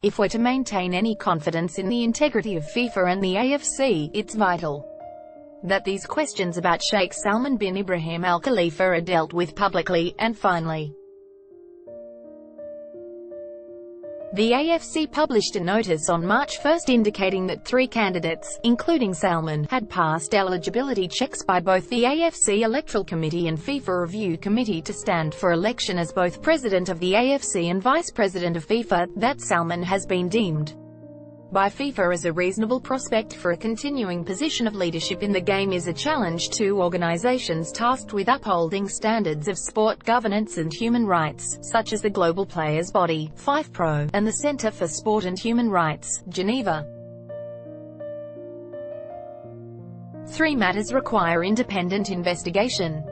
If we're to maintain any confidence in the integrity of FIFA and the AFC, it's vital that these questions about Sheikh Salman bin Ibrahim Al-Khalifa are dealt with publicly. And finally, the AFC published a notice on March 1 indicating that 3 candidates, including Salman, had passed eligibility checks by both the AFC Electoral Committee and FIFA Review Committee to stand for election as both President of the AFC and Vice President of FIFA. That Salman has been deemed by FIFA as a reasonable prospect for a continuing position of leadership in the game is a challenge to organizations tasked with upholding standards of sport governance and human rights, such as the Global Players Body, FIFPro, and the Center for Sport and Human Rights, Geneva. 3 matters require independent investigation.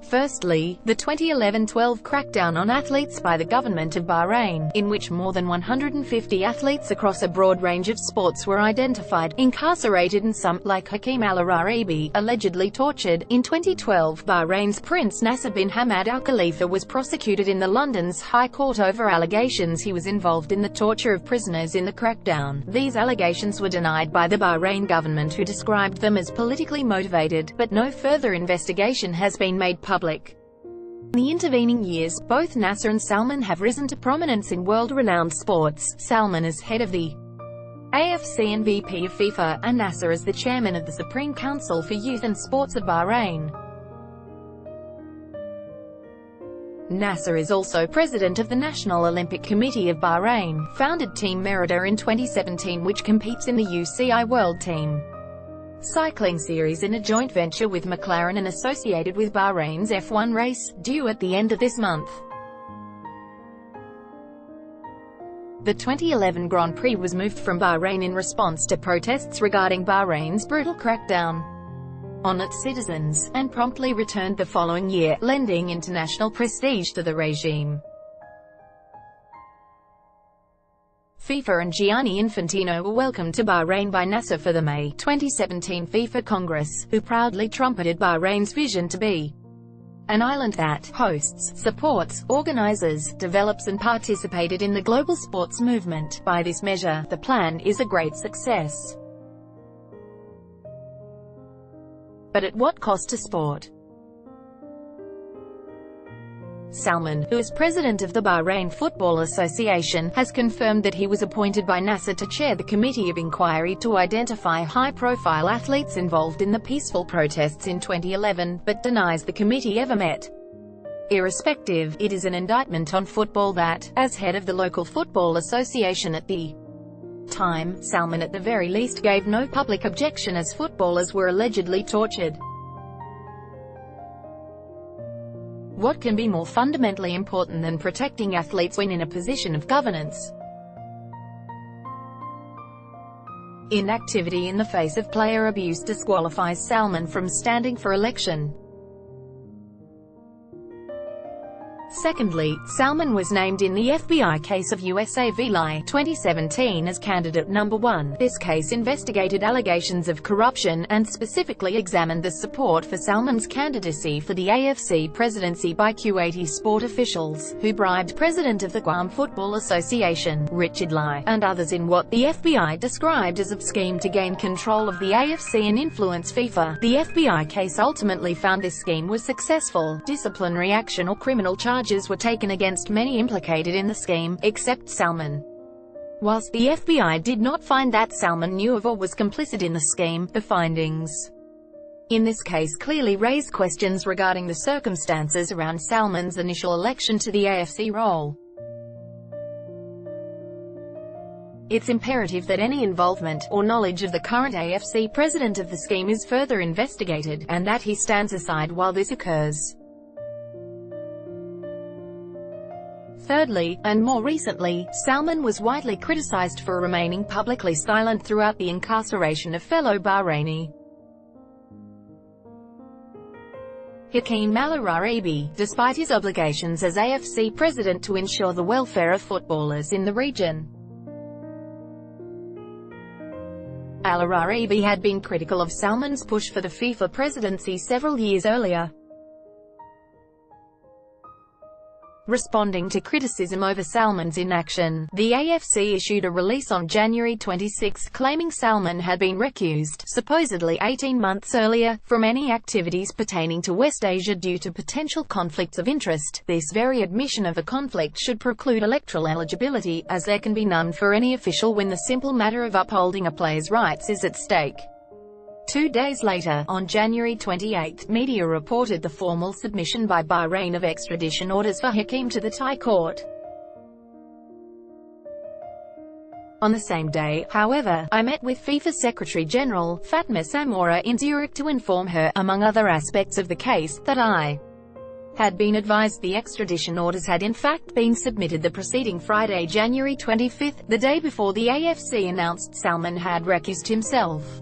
Firstly, the 2011-12 crackdown on athletes by the government of Bahrain, in which more than 150 athletes across a broad range of sports were identified, incarcerated and some, like Hakeem Al-Arabi, allegedly tortured. In 2012, Bahrain's Prince Nasser bin Hamad Al-Khalifa was prosecuted in the London's High Court over allegations he was involved in the torture of prisoners in the crackdown. These allegations were denied by the Bahrain government, who described them as politically motivated, but no further investigation has been made public. In the intervening years, both Nasser and Salman have risen to prominence in world-renowned sports, Salman as head of the AFC and VP of FIFA, and Nasser as the chairman of the Supreme Council for Youth and Sports of Bahrain. Nasser is also president of the National Olympic Committee of Bahrain, founded Team Merida in 2017, which competes in the UCI World Team Cycling Series in a joint venture with McLaren and associated with Bahrain's F1 race, due at the end of this month. The 2011 Grand Prix was moved from Bahrain in response to protests regarding Bahrain's brutal crackdown on its citizens, and promptly returned the following year, lending international prestige to the regime. FIFA and Gianni Infantino were welcomed to Bahrain by Nasser for the May 2017 FIFA Congress, who proudly trumpeted Bahrain's vision to be an island that hosts, supports, organizes, develops and participated in the global sports movement. By this measure, the plan is a great success. But at what cost to sport? Salman, who is president of the Bahrain Football Association, has confirmed that he was appointed by Nasser to chair the committee of inquiry to identify high-profile athletes involved in the peaceful protests in 2011, but denies the committee ever met. Irrespective, it is an indictment on football that, as head of the local football association at the time, Salman at the very least gave no public objection as footballers were allegedly tortured. What can be more fundamentally important than protecting athletes when in a position of governance? Inactivity in the face of player abuse disqualifies Salman from standing for election. Secondly, Salman was named in the FBI case of USA v. Lai 2017 as candidate number 1. This case investigated allegations of corruption, and specifically examined the support for Salman's candidacy for the AFC presidency by Kuwaiti sport officials, who bribed President of the Guam Football Association, Richard Lai, and others in what the FBI described as a scheme to gain control of the AFC and influence FIFA. The FBI case ultimately found this scheme was successful. Disciplinary action or criminal charges were taken against many implicated in the scheme, except Salman. Whilst the FBI did not find that Salman knew of or was complicit in the scheme, the findings in this case clearly raised questions regarding the circumstances around Salman's initial election to the AFC role. It's imperative that any involvement, or knowledge of the current AFC president of the scheme is further investigated, and that he stands aside while this occurs. Thirdly, and more recently, Salman was widely criticized for remaining publicly silent throughout the incarceration of fellow Bahraini Hakeem Al-Arabi, despite his obligations as AFC president to ensure the welfare of footballers in the region. Al-Arabi had been critical of Salman's push for the FIFA presidency several years earlier. Responding to criticism over Salman's inaction, the AFC issued a release on January 26 claiming Salman had been recused, supposedly 18 months earlier, from any activities pertaining to West Asia due to potential conflicts of interest. This very admission of a conflict should preclude electoral eligibility, as there can be none for any official when the simple matter of upholding a player's rights is at stake. 2 days later, on January 28, media reported the formal submission by Bahrain of extradition orders for Hakim to the Thai court. On the same day, however, I met with FIFA Secretary-General, Fatma Samora, in Zurich to inform her, among other aspects of the case, that I had been advised the extradition orders had in fact been submitted the preceding Friday, January 25, the day before the AFC announced Salman had recused himself.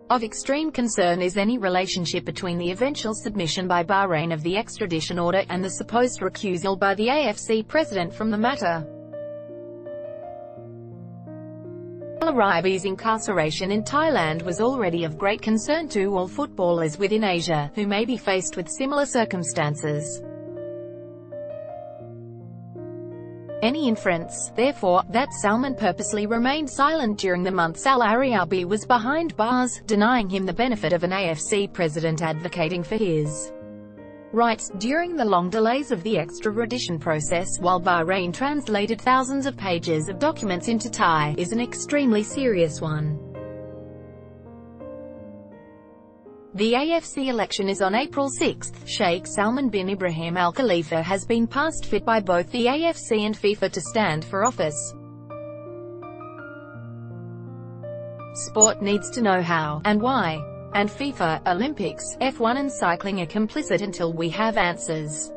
Of extreme concern is any relationship between the eventual submission by Bahrain of the extradition order and the supposed recusal by the AFC president from the matter. Al-Arabi's incarceration in Thailand was already of great concern to all footballers within Asia, who may be faced with similar circumstances. Any inference, therefore, that Salman purposely remained silent during the months Al-Arabi was behind bars, denying him the benefit of an AFC president advocating for his rights, during the long delays of the extradition process, while Bahrain translated thousands of pages of documents into Thai, is an extremely serious one. The AFC election is on April 6. Sheikh Salman bin Ibrahim Al-Khalifa has been passed fit by both the AFC and FIFA to stand for office. Sport needs to know how, and why. And FIFA, Olympics, F1 and cycling are complicit until we have answers.